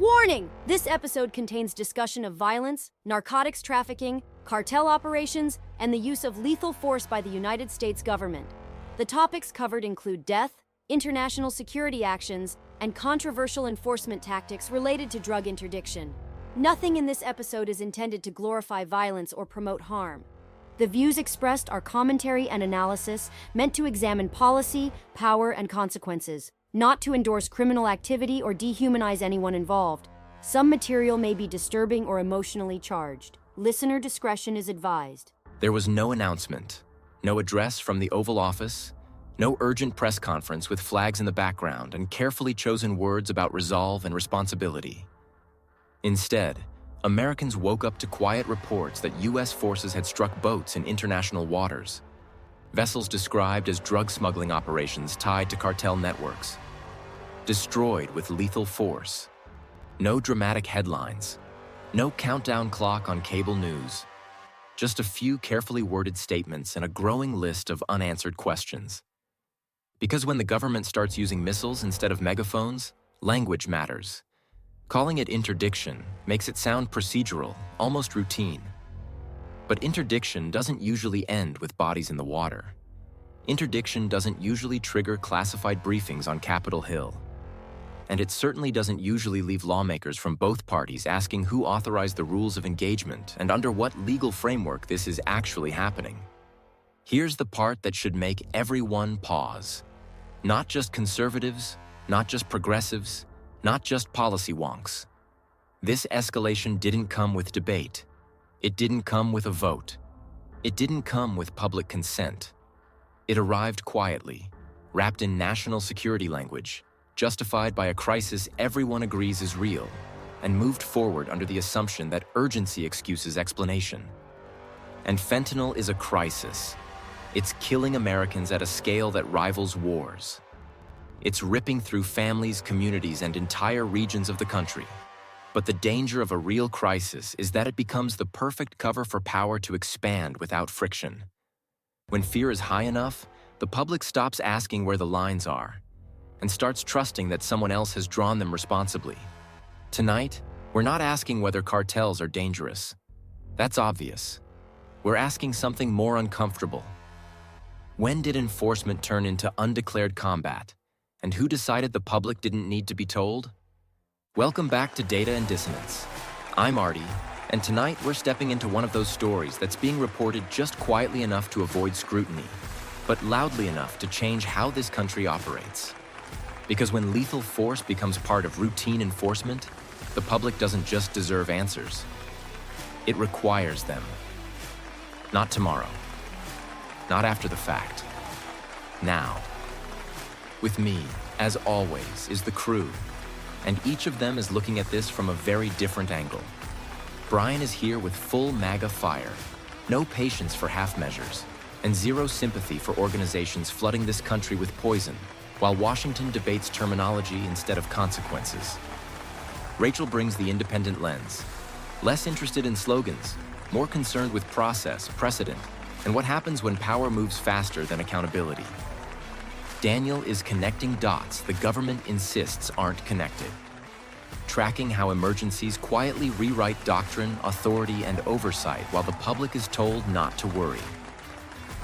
Warning! This episode contains discussion of violence, narcotics trafficking, cartel operations, and the use of lethal force by the United States government. The topics covered include death, international security actions, and controversial enforcement tactics related to drug interdiction. Nothing in this episode is intended to glorify violence or promote harm. The views expressed are commentary and analysis meant to examine policy, power, and consequences, not to endorse criminal activity or dehumanize anyone involved. Some material may be disturbing or emotionally charged. Listener discretion is advised. There was no announcement, no address from the Oval Office, no urgent press conference with flags in the background and carefully chosen words about resolve and responsibility. Instead, Americans woke up to quiet reports that U.S. forces had struck boats in international waters, vessels described as drug smuggling operations tied to cartel networks, destroyed with lethal force. No dramatic headlines, no countdown clock on cable news, just a few carefully worded statements and a growing list of unanswered questions. Because when the government starts using missiles instead of megaphones, language matters. Calling it interdiction makes it sound procedural, almost routine. But interdiction doesn't usually end with bodies in the water. Interdiction doesn't usually trigger classified briefings on Capitol Hill. And it certainly doesn't usually leave lawmakers from both parties asking who authorized the rules of engagement and under what legal framework this is actually happening. Here's the part that should make everyone pause. Not just conservatives, not just progressives, not just policy wonks. This escalation didn't come with debate. It didn't come with a vote. It didn't come with public consent. It arrived quietly, wrapped in national security language, justified by a crisis everyone agrees is real, and moved forward under the assumption that urgency excuses explanation. And fentanyl is a crisis. It's killing Americans at a scale that rivals wars. It's ripping through families, communities, and entire regions of the country. But the danger of a real crisis is that it becomes the perfect cover for power to expand without friction. When fear is high enough, the public stops asking where the lines are and starts trusting that someone else has drawn them responsibly. Tonight, we're not asking whether cartels are dangerous. That's obvious. We're asking something more uncomfortable. When did enforcement turn into undeclared combat? And who decided the public didn't need to be told? Welcome back to Data Dissonance. I'm Artie, and tonight we're stepping into one of those stories that's being reported just quietly enough to avoid scrutiny, but loudly enough to change how this country operates. Because when lethal force becomes part of routine enforcement, the public doesn't just deserve answers. It requires them. Not tomorrow. Not after the fact. Now. With me, as always, is the crew, and each of them is looking at this from a very different angle. Brian is here with full MAGA fire, no patience for half measures, and zero sympathy for organizations flooding this country with poison, while Washington debates terminology instead of consequences. Rachel brings the independent lens, less interested in slogans, more concerned with process, precedent, and what happens when power moves faster than accountability. Daniel is connecting dots the government insists aren't connected, tracking how emergencies quietly rewrite doctrine, authority, and oversight while the public is told not to worry.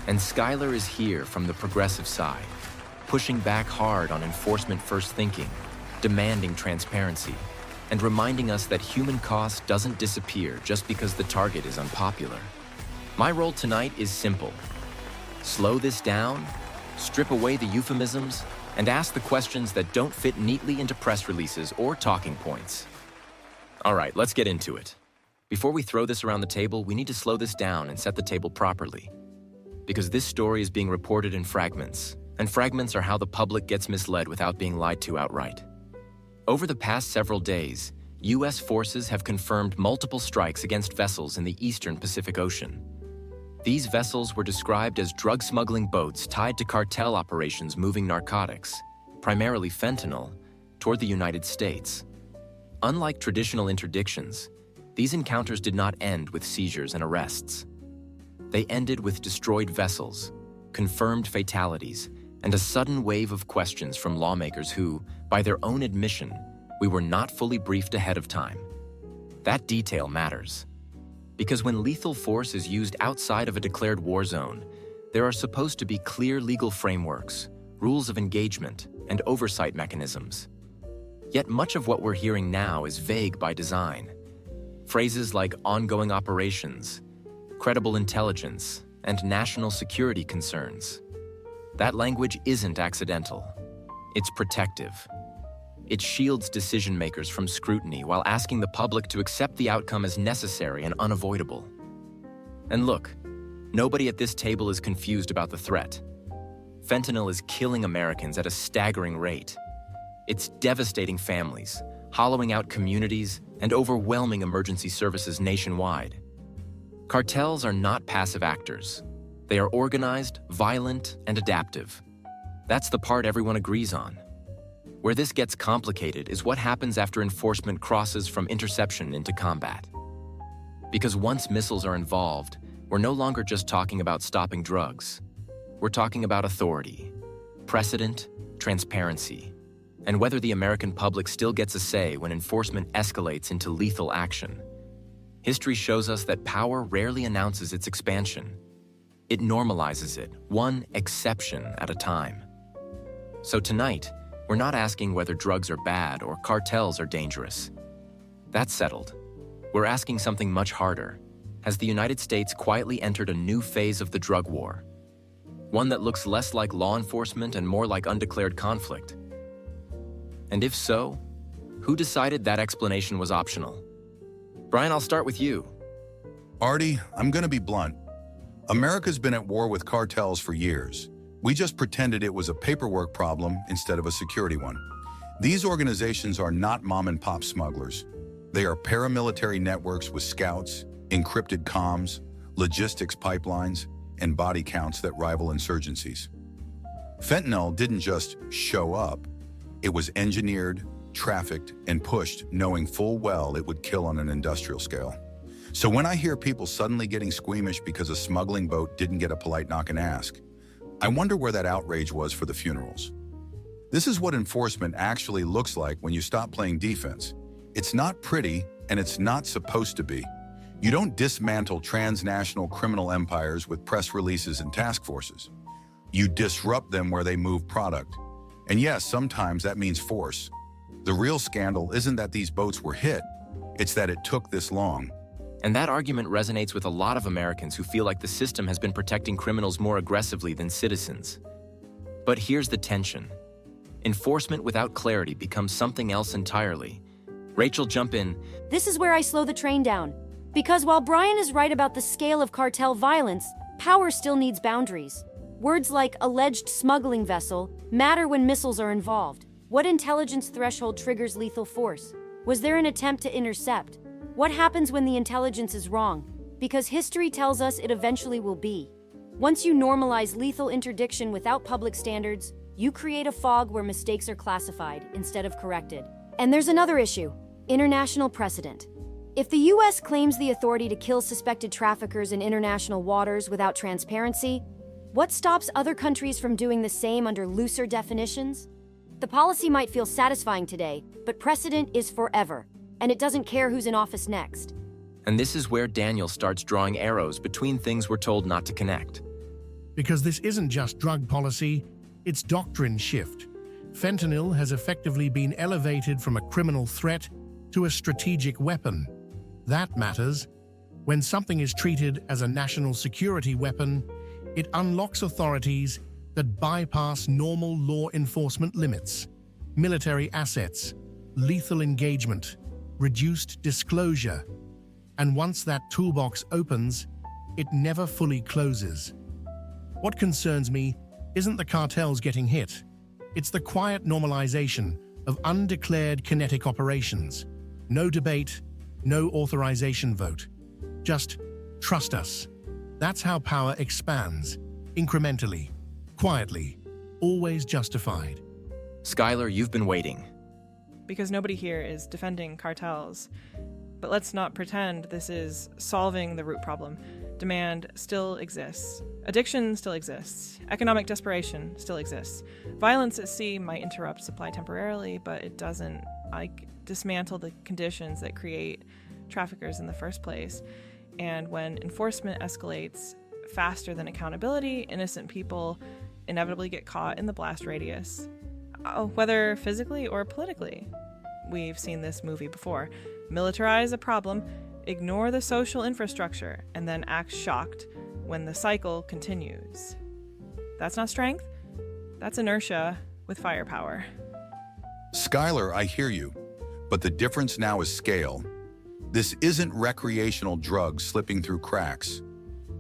And Skylar is here from the progressive side, pushing back hard on enforcement-first thinking, demanding transparency, and reminding us that human cost doesn't disappear just because the target is unpopular. My role tonight is simple. Slow this down, strip away the euphemisms, and ask the questions that don't fit neatly into press releases or talking points. All right, let's get into it. Before we throw this around the table, we need to slow this down and set the table properly. Because this story is being reported in fragments, and fragments are how the public gets misled without being lied to outright. Over the past several days, U.S. forces have confirmed multiple strikes against vessels in the eastern Pacific Ocean. These vessels were described as drug smuggling boats tied to cartel operations moving narcotics, primarily fentanyl, toward the United States. Unlike traditional interdictions, these encounters did not end with seizures and arrests. They ended with destroyed vessels, confirmed fatalities, and a sudden wave of questions from lawmakers who, by their own admission, We were not fully briefed ahead of time. That detail matters. Because when lethal force is used outside of a declared war zone, there are supposed to be clear legal frameworks, rules of engagement, and oversight mechanisms. Yet much of what we're hearing now is vague by design. Phrases like ongoing operations, credible intelligence, and national security concerns. That language isn't accidental. It's protective. It shields decision-makers from scrutiny while asking the public to accept the outcome as necessary and unavoidable. And look, nobody at this table is confused about the threat. Fentanyl is killing Americans at a staggering rate. It's devastating families, hollowing out communities, and overwhelming emergency services nationwide. Cartels are not passive actors. They are organized, violent, and adaptive. That's the part everyone agrees on. Where this gets complicated is what happens after enforcement crosses from interception into combat. Because once missiles are involved, we're no longer just talking about stopping drugs. We're talking about authority, precedent, transparency, and whether the American public still gets a say when enforcement escalates into lethal action. History shows us that power rarely announces its expansion. It normalizes it, one exception at a time. So tonight, we're not asking whether drugs are bad or cartels are dangerous. That's settled. We're asking something much harder. Has the United States quietly entered a new phase of the drug war? One that looks less like law enforcement and more like undeclared conflict? And if so, who decided that explanation was optional? Brian, I'll start with you. Artie, I'm going to be blunt. America's been at war with cartels for years. We just pretended it was a paperwork problem instead of a security one. These organizations are not mom-and-pop smugglers. They are paramilitary networks with scouts, encrypted comms, logistics pipelines, and body counts that rival insurgencies. Fentanyl didn't just show up. It was engineered, trafficked, and pushed, knowing full well it would kill on an industrial scale. So when I hear people suddenly getting squeamish because a smuggling boat didn't get a polite knock and ask, I wonder where that outrage was for the funerals. This is what enforcement actually looks like when you stop playing defense. It's not pretty, and it's not supposed to be. You don't dismantle transnational criminal empires with press releases and task forces. You disrupt them where they move product. And yes, sometimes that means force. The real scandal isn't that these boats were hit, it's that it took this long. And that argument resonates with a lot of Americans who feel like the system has been protecting criminals more aggressively than citizens. But here's the tension. Enforcement without clarity becomes something else entirely. Rachel, jump in. This is where I slow the train down. Because while Brian is right about the scale of cartel violence, power still needs boundaries. Words like alleged smuggling vessel matter when missiles are involved. What intelligence threshold triggers lethal force? Was there an attempt to intercept? What happens when the intelligence is wrong? Because history tells us it eventually will be. Once you normalize lethal interdiction without public standards, you create a fog where mistakes are classified instead of corrected. And there's another issue: international precedent. If the US claims the authority to kill suspected traffickers in international waters without transparency, what stops other countries from doing the same under looser definitions? The policy might feel satisfying today, but precedent is forever, and it doesn't care who's in office next. And this is where Daniel starts drawing arrows between things we're told not to connect. Because this isn't just drug policy, it's doctrine shift. Fentanyl has effectively been elevated from a criminal threat to a strategic weapon. That matters. When something is treated as a national security weapon, it unlocks authorities that bypass normal law enforcement limits. Military assets, lethal engagement, reduced disclosure. And once that toolbox opens, it never fully closes. What concerns me isn't the cartels getting hit. It's the quiet normalization of undeclared kinetic operations. No debate, no authorization vote. Just trust us. That's how power expands, incrementally, quietly, always justified. Skylar, you've been waiting. Because nobody here is defending cartels. But let's not pretend this is solving the root problem. Demand still exists. Addiction still exists. Economic desperation still exists. Violence at sea might interrupt supply temporarily, but it doesn't like dismantle the conditions that create traffickers in the first place. And when enforcement escalates faster than accountability, innocent people inevitably get caught in the blast radius, whether physically or politically. We've seen this movie before. Militarize a problem, ignore the social infrastructure, and then act shocked when the cycle continues. That's not strength. That's inertia with firepower. Skylar, I hear you, but the difference now is scale. This isn't recreational drugs slipping through cracks.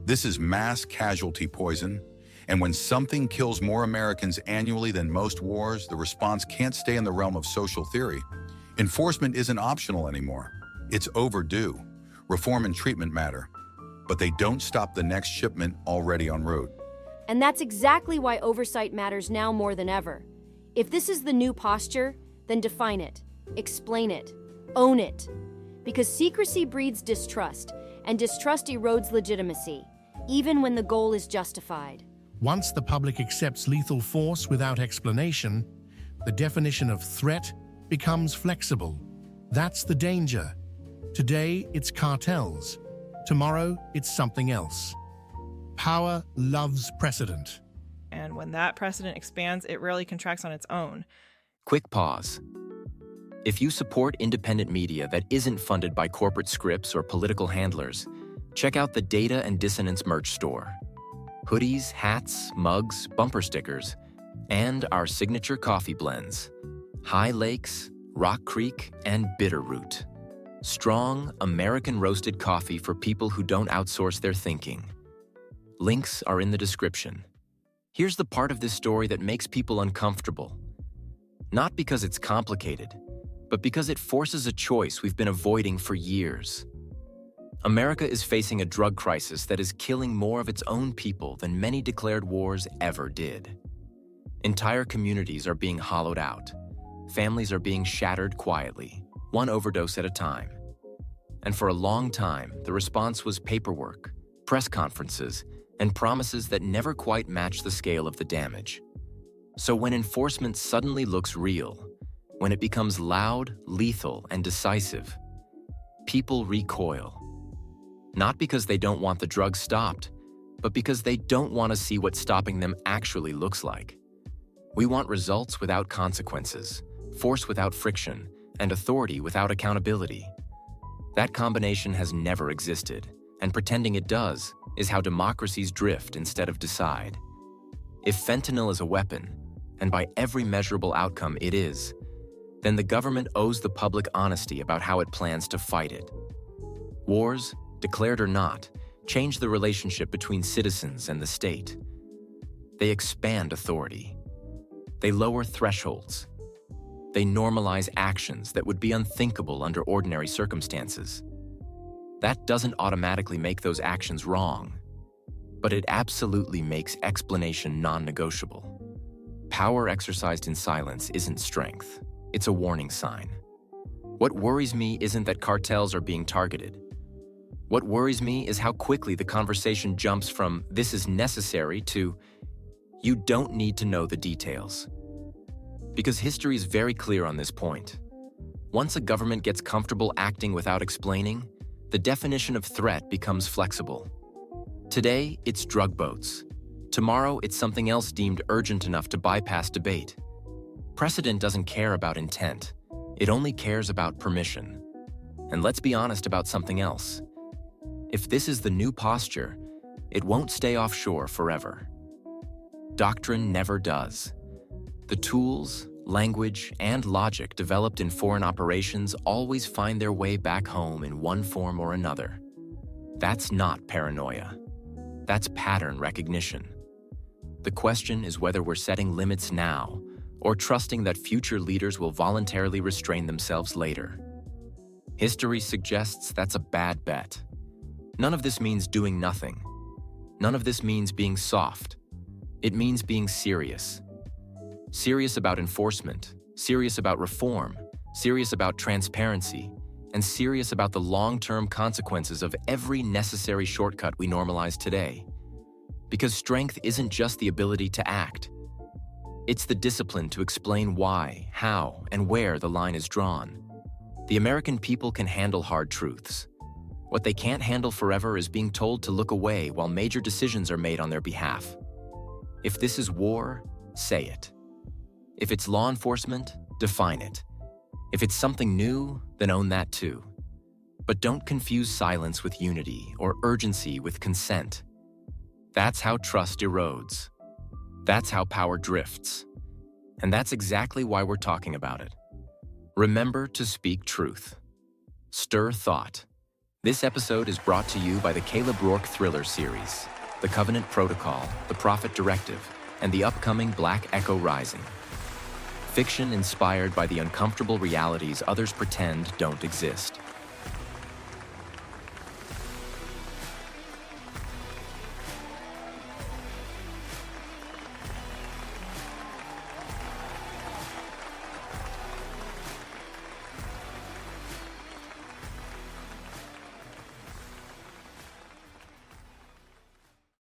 This is mass casualty poison, and when something kills more Americans annually than most wars, the response can't stay in the realm of social theory. Enforcement isn't optional anymore. It's overdue. Reform and treatment matter, but they don't stop the next shipment already en route. And that's exactly why oversight matters now more than ever. If this is the new posture, then define it, explain it, own it. Because secrecy breeds distrust, and distrust erodes legitimacy, even when the goal is justified. Once the public accepts lethal force without explanation, the definition of threat becomes flexible. That's the danger. Today, it's cartels. Tomorrow, it's something else. Power loves precedent. And when that precedent expands, it rarely contracts on its own. Quick pause. If you support independent media that isn't funded by corporate scripts or political handlers, check out the Data and Dissonance merch store. Hoodies, hats, mugs, bumper stickers, and our signature coffee blends. High Lakes, Rock Creek, and Bitterroot. Strong, American roasted coffee for people who don't outsource their thinking. Links are in the description. Here's the part of this story that makes people uncomfortable. Not because it's complicated, but because it forces a choice we've been avoiding for years. America is facing a drug crisis that is killing more of its own people than many declared wars ever did. Entire communities are being hollowed out. Families are being shattered quietly, one overdose at a time. And for a long time, the response was paperwork, press conferences, and promises that never quite matched the scale of the damage. So when enforcement suddenly looks real, when it becomes loud, lethal, and decisive, people recoil. Not because they don't want the drugs stopped, but because they don't want to see what stopping them actually looks like. We want results without consequences, force without friction, and authority without accountability. That combination has never existed, and pretending it does is how democracies drift instead of decide. If fentanyl is a weapon, and by every measurable outcome it is, then the government owes the public honesty about how it plans to fight it. Wars, declared or not, change the relationship between citizens and the state. They expand authority. They lower thresholds. They normalize actions that would be unthinkable under ordinary circumstances. That doesn't automatically make those actions wrong, but it absolutely makes explanation non-negotiable. Power exercised in silence isn't strength. It's a warning sign. What worries me isn't that cartels are being targeted. What worries me is how quickly the conversation jumps from "this is necessary" to "you don't need to know the details." Because history is very clear on this point. Once a government gets comfortable acting without explaining, the definition of threat becomes flexible. Today, it's drug boats. Tomorrow, it's something else deemed urgent enough to bypass debate. Precedent doesn't care about intent. It only cares about permission. And let's be honest about something else. If this is the new posture, it won't stay offshore forever. Doctrine never does. The tools, language, and logic developed in foreign operations always find their way back home in one form or another. That's not paranoia. That's pattern recognition. The question is whether we're setting limits now or trusting that future leaders will voluntarily restrain themselves later. History suggests that's a bad bet. None of this means doing nothing. None of this means being soft. It means being serious. Serious about enforcement, serious about reform, serious about transparency, and serious about the long-term consequences of every necessary shortcut we normalize today. Because strength isn't just the ability to act. It's the discipline to explain why, how, and where the line is drawn. The American people can handle hard truths. What they can't handle forever is being told to look away while major decisions are made on their behalf. If this is war, say it. If it's law enforcement, define it. If it's something new, then own that too. But don't confuse silence with unity or urgency with consent. That's how trust erodes. That's how power drifts. And that's exactly why we're talking about it. Remember to speak truth. Stir thought. This episode is brought to you by the Caleb Rourke thriller series, The Covenant Protocol, The Prophet Directive, and the upcoming Black Echo Rising. Fiction inspired by the uncomfortable realities others pretend don't exist.